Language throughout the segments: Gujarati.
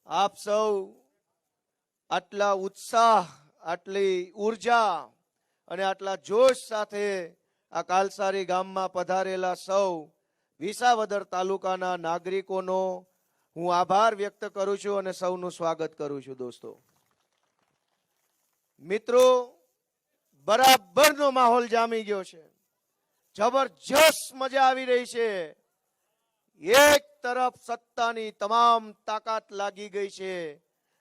આપ સૌ આટલા ઉત્સાહ, આટલી ઉર્જા અને આટલા જોશ સાથે આ કાલસારી ગામમાં પધારેલા સૌ વિસાવદર તાલુકાના નાગરિકોનો હું આભાર વ્યક્ત કરું છું અને સૌનું સ્વાગત કરું છું. દોસ્તો મિત્રો, બરાબરનો માહોલ જામી ગયો છે. જબરજસ્ત મજા આવી રહી છે. એક તરફ સત્તાની તમામ તાકાત લાગી ગઈ છે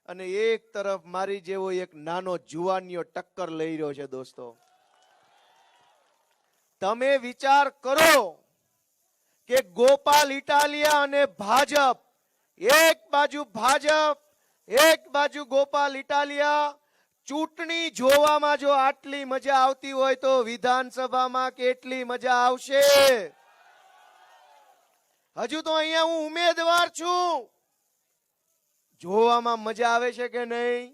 અને એક તરફ મારી જેવો એક નાનો જુવાનિયો ટક્કર લઈ રહ્યો છે. દોસ્તો, તમે વિચાર કરો કે ગોપાલ ઇટાલિયા અને ભાજપ, એક બાજુ ભાજપ, એક બાજુ ગોપાલ ઇટાલિયા. ચૂંટણી જોવામાં જો આટલી મજા આવતી હોય તો વિધાનસભામાં કેટલી મજા આવશે. હજુ તો અહીંયા હું ઉમેદવાર છું. જોવામાં મજા આવે છે કે નહીં?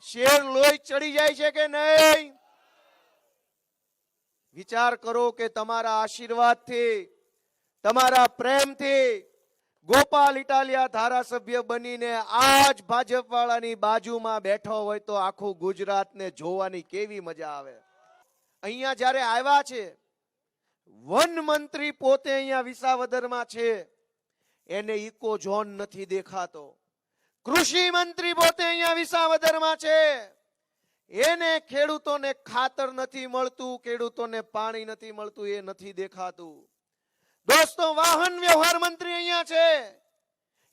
શેર લોહી ચડી જાય છે કે નહીં? વિચાર કરો કે તમારા આશીર્વાદથી, તમારા પ્રેમથી ગોપાલ ઇટાલિયા ધારાસભ્ય બનીને આજ ભાજપ વાળાની બાજુમાં બેઠો હોય તો આખું ગુજરાતને જોવાની કેવી મજા આવે. અહીંયા જ્યારે આવ્યા છે, વન મંત્રી પોતે અહીંયા વિસાવદરમાં છે, એને ઇકો ઝોન નથી દેખાતો. કૃષિ મંત્રી પોતે અહીંયા વિસાવદરમાં છે, એને ખેડૂતોને ખાતર નથી મળતું, ખેડૂતોને પાણી નથી મળતું, એ નથી દેખાતું. દોસ્તો, વાહન વ્યવહાર મંત્રી અહીંયા છે,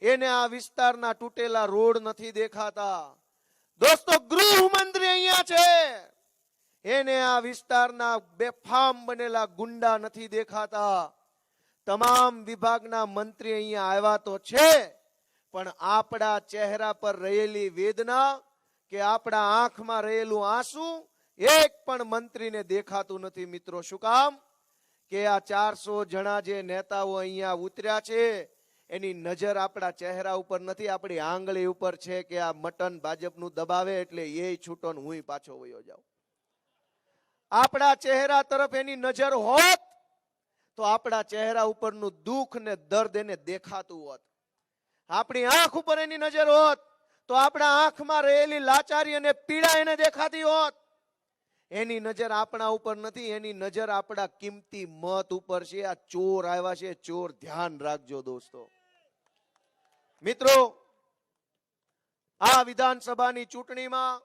એને આ વિસ્તારના તૂટેલા રોડ નથી દેખાતા. દોસ્તો, ગૃહ મંત્રી અહીંયા છે, એને આ વિસ્તારના બેફામ બનેલા ગુંડા નથી દેખાતા. તમામ વિભાગના મંત્રી અહીંયા આવ્યા તો છે, પણ આપણા ચહેરા પર રહેલી વેદના કે આપણા આંખમાં રહેલું આંસુ એક પણ મંત્રીને દેખાતું નથી. મિત્રો, શું કામ? કે આ 400 જણા જે નેતાઓ અહીંયા ઉતર્યા છે, એની નજર આપણા ચહેરા ઉપર નથી, આપણી આંગળી ઉપર છે કે આ મટન ભાજપનું દબાવે એટલે એ છૂટો ને હું પાછો વયો જાઉં. આપણા ચહેરા તરફ એની નજર હોત તો આપણા ચહેરા ઉપરનું દુઃખ ને દર્દ એને દેખાતું હોત. આપણી આંખ ઉપર એની નજર હોત તો આપણા આંખમાં રહેલી લાચારી અને પીડા એને દેખાતી હોત. એની નજર આપણા ઉપર નથી, એની નજર આપણા કિંમતી મત ઉપર છે. આ ચોર આવ્યા છે, ચોર, ધ્યાન રાખજો. દોસ્તો મિત્રો, આ વિધાનસભાની ચૂંટણીમાં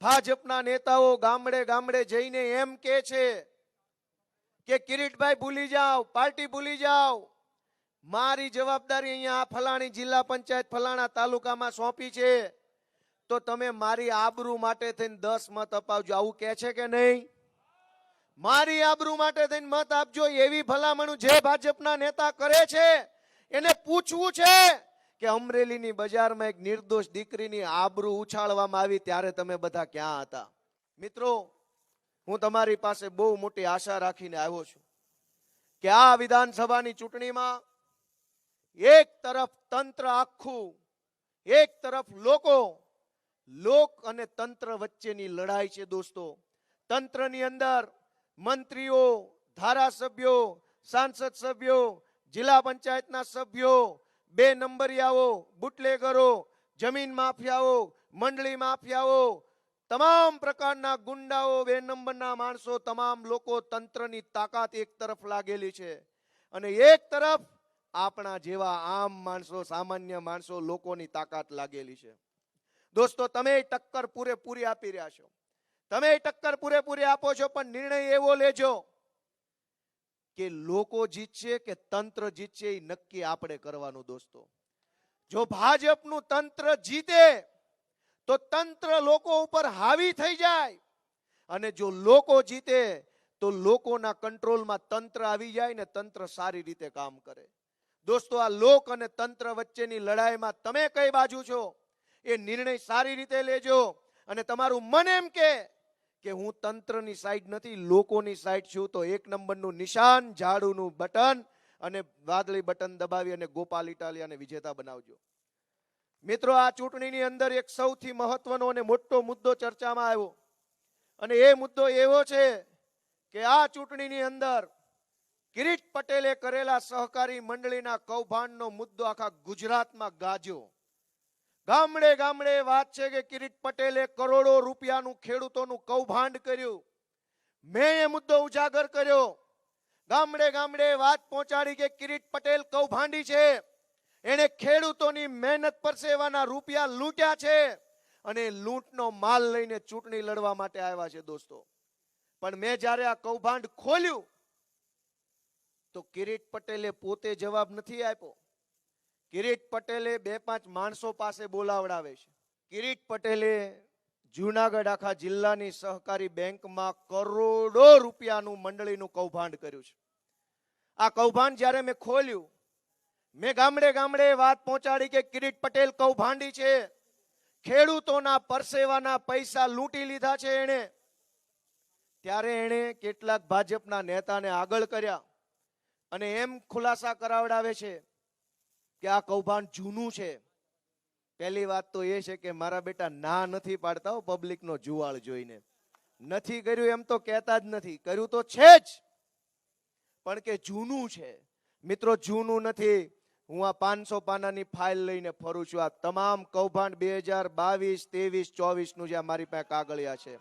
ભાજપના નેતાઓ ગામડે ગામડે જઈને એમ કે છે કે કિરીટભાઈ ભૂલી જાઓ, પાર્ટી ભૂલી જાઓ. મારી જવાબદારી અહીંયા ફલાણી જિલ્લા પંચાયત ફલાણા તાલુકામાં સોંપી છે, તો તમે મારી આબરૂ માટે થઈને 10 મત અપાવજો. આવું કહે છે કે નહીં? મારી આબરૂ માટે થઈને મત આપજો. એવી ભલામણ જે ભાજપના નેતા કરે છે એને પૂછવું છે કે અમરેલીની બજારમાં એક નિર્દોષ દીકરીની આબરૂ ઉછાળવામાં આવી ત્યારે તમે બધા ક્યાં હતા? મિત્રો, હું તમારી પાસે બહુ મોટી આશા રાખીને આવ્યો છું કે આ વિધાનસભાની ચૂંટણીમાં એક તરફ તંત્ર આખું, એક તરફ લોક અને તંત્ર વચ્ચેની લડાઈ છે. દોસ્તો, તંત્રની અંદર મંત્રીઓ, ધારાસભ્યો, સાંસદ સભ્યો, જિલ્લા પંચાયતના સભ્યો, 2 નંબરિયાઓ, બુટલેગરો, જમીન માફિયાઓ, મંડળી માફિયાઓ, તમામ પ્રકારના ગુંડાઓ, 2 નંબરના માણસો, તમામ લોકો, તંત્રની તાકાત એક તરફ લાગેલી છે અને એક તરફ આપણા જેવા આમ માણસો, સામાન્ય માણસો, લોકોની તાકાત લાગેલી છે. દોસ્તો, તમે ટક્કર પૂરેપૂરી આપી રહ્યા છો, તમે ટક્કર પૂરેપૂરી આપો છો, પણ નિર્ણય એવો લેજો કે લોકો જીતશે કે તંત્ર જીતશે એ નક્કી આપણે કરવાનું. દોસ્તો, જો ભાજપનું તંત્ર જીતે તો તંત્ર લોકો ઉપર હાવી થઈ જાય અને જો લોકો જીતે તો લોકોના કંટ્રોલમાં તંત્ર આવી જાય ને તંત્ર સારી રીતે કામ કરે. દોસ્તો, આ લોક અને તંત્ર વચ્ચેની લડાઈમાં તમે કઈ બાજુ છો એ નિર્ણય સારી રીતે લેજો અને તમારું મન એમ કે હું તંત્રની સાઈડ નથી, લોકોની સાઈડ છું, તો 1 નંબરનું નિશાન, ઝાડુનું બટન અને વાદળી બટન દબાવી અને ગોપાલ ઇટાલિયાને વિજેતા બનાવજો. મિત્રો, આ ચૂંટણીની અંદર એક સૌથી મહત્વનો અને મોટો મુદ્દો ચર્ચામાં આવ્યો અને એ મુદ્દો એવો છે કે આ ચૂંટણીની અંદર કિરીટ પટેલે કરેલા સહકારી મંડળીના કૌભાંડનો મુદ્દો આખા ગુજરાતમાં ગાજ્યો. ગામડે ગામડે વાત છે કે કિરીટ પટેલે કરોડો રૂપિયાનું ખેડૂતોનું કૌભાંડ કર્યું. મેં એ મુદ્દો ઉજાગર કર્યો. ગામડે ગામડે વાત પહોંચાડી કે કિરીટ પટેલ કૌભાંડી છે, એને ખેડૂતોની મહેનત પરસેવાના રૂપિયા લૂંટ્યા છે અને લૂંટનો માલ લઈને ચૂંટણી લડવા માટે આવ્યા છે દોસ્તો. પણ મેં જ્યારે આ કૌભાંડ ખોલ્યું તો કિરીટ પટેલે પોતે જવાબ નથી આપ્યો. કિરીટ પટેલે 2-5 માણસો પાસે બોલાવડાવે છે. કિરીટ પટેલે જૂનાગઢ આખા જિલ્લાની સહકારી બેંકમાં કરોડો રૂપિયાનું મંડળીનું કૌભાંડ કર્યું છે. આ કૌભાંડ જ્યારે મેં ખોલ્યું, મેં ગામડે ગામડે વાત પહોંચાડી કે કિરીટ પટેલ કૌભાંડી છે, ખેડૂતોના પરસેવાના પૈસા લૂંટી લીધા છે એણે, ત્યારે એણે કેટલાક ભાજપના નેતાને આગળ કર્યા અને એમ ખુલાસા કરાવડાવે છે કે આ કૌભાંડ જૂનું છે. પહેલી વાત તો એ છે કે મારા બેટા ના નથી પાડતા પબ્લિકનો જુવાળ જોઈને. નથી કર્યું એમ તો કહેતા જ નથી, કર્યું તો છે જ, પણ કે જૂનું છે. મિત્રો જૂનું નથી. હું આ 500 પાનાની ફાઇલ લઈને ફરું છું. આ તમામ કૌભાંડ 2022, 23, 24 નું જે મારી પાસે કાગળિયા છે.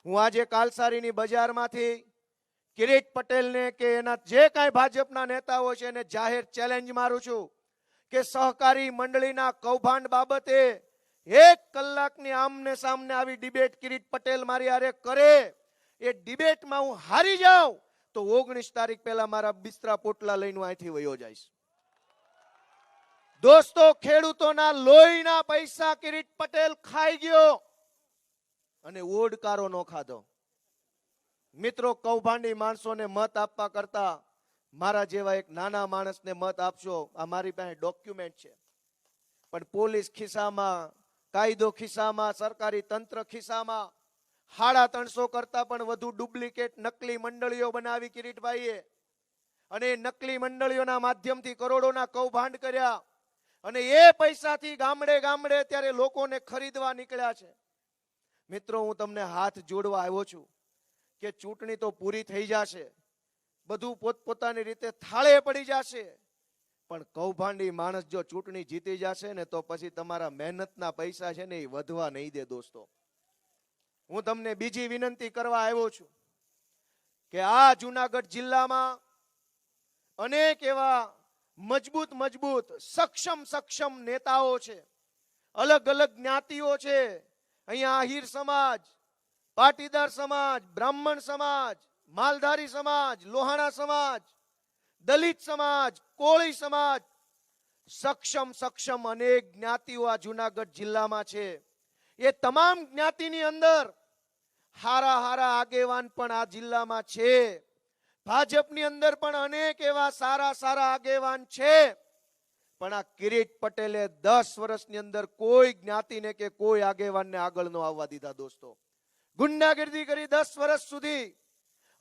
હું આજે કાલસારીની બજારમાંથી કિરીટ પટેલને કે એના જે કાંઈ ભાજપના નેતાઓ છે એને જાહેર ચેલેન્જ મારું છું કે સહકારી મંડળીના કૌભાંડ બાબતે 1 કલાકની આમને સામને આવી ડિબેટ કિરીટ પટેલ મારી હારે કરે. એ ડિબેટમાં હું હારી જાઉં તો 19 તારીખ પહેલા મારા બિસ્તરા પોટલા લઈને અહીંથી વયો જઈશ. દોસ્તો, ખેડૂતોના લોહીના પૈસા કિરીટ પટેલ ખાઈ ગયો અને ઓડકારો નો ખાધો. મિત્રો, કૌભાંડી માણસોને મત આપવા કરતા મારા જેવા એક નાના માણસને મત આપશો. આ મારી પાસે ડોક્યુમેન્ટ છે, પણ પોલીસ ખિસ્સામાં, કાયદો ખિસ્સામાં, સરકારી તંત્ર ખિસ્સામાં 350 કરતા પણ વધુ ડુપ્લિકેટ નકલી મંડળીઓ બનાવી કિરીટભાઈએ, અને નકલી મંડળીઓના માધ્યમથી કરોડોના કૌભાંડ કર્યા અને એ પૈસાથી ગામડે ગામડે અત્યારે લોકોને ખરીદવા નીકળ્યા છે. મિત્રો, હું તમને હાથ જોડવા આવ્યો છું કે ચૂંટણી તો પૂરી થઈ જશે, બધું પોતપોતાની રીતે થાળે પડી જશે, પણ કૌભાંડી માણસ જો ચૂંટણી જીતી જશે ને તો પછી તમારા મહેનતના પૈસા છે ને એ વધવા નહીં દે. દોસ્તો, હું તમને બીજી વિનંતી કરવા આવ્યો છું કે આ જૂનાગઢ જિલ્લામાં અનેક એવા મજબૂત સક્ષમ નેતાઓ છે, અલગ અલગ જ્ઞાતિઓ છે. અહીંયા આહિર સમાજ, પાટીદાર સમાજ, બ્રાહ્મણ સમાજ, માલધારી સમાજ, લોહાણા સમાજ, દલિત સમાજ, કોળી સમાજ, સક્ષમ અનેક જ્ઞાતિઓ આ જૂનાગઢ જિલ્લામાં છે. એ તમામ જ્ઞાતિની અંદર હારા આગેવાન પણ આ જિલ્લામાં છે. ભાજપની અંદર પણ અનેક એવા સારા આગેવાન છે. પણ આ કિરીટ પટેલે 10 વર્ષની અંદર કોઈ જ્ઞાતિને કે કોઈ આગેવાનને આગળ ન આવવા દીધા. દોસ્તો, ગુંડાગીરી કરી 10 વર્ષ સુધી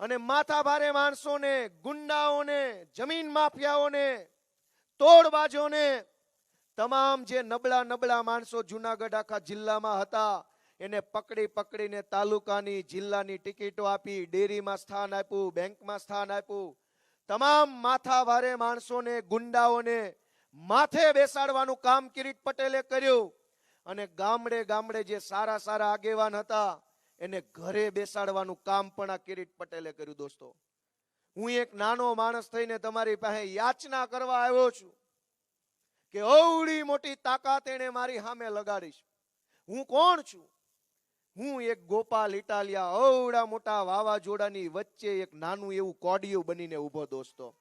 અને માથાભારે માણસોને, ગુંડાઓને, જમીન માફિયાઓને, તોડબાજોને, તમામ જે નબળા માણસો જૂનાગઢ આખા જિલ્લામાં હતા એને પકડીને તાલુકાની, જિલ્લાની ટિકિટો આપી, ડેરીમાં સ્થાન આપ્યું, બેંકમાં સ્થાન આપ્યું. તમામ માથાભારે માણસોને, ગુંડાઓને માથે બેસાડવાનું કામ કિરીટ પટેલે કર્યું અને ગામડે જે સારા આગેવાન હતા એને ઘરે બેસાડવાનું કામ પણ આ કિરીટ પટેલે કર્યું. દોસ્તો, હું એક નાનો માણસ થઈને તમારી પાસે યાચના કરવા આવ્યો છું કે અવળી મોટી તાકાત એને મારી સામે લગાડીશ. હું કોણ છું? હું એક ગોપાલ ઇટાલિયા, અવળા મોટા વાવાઝોડાની વચ્ચે એક નાનું એવું કોડિયું બનીને ઉભો. દોસ્તો,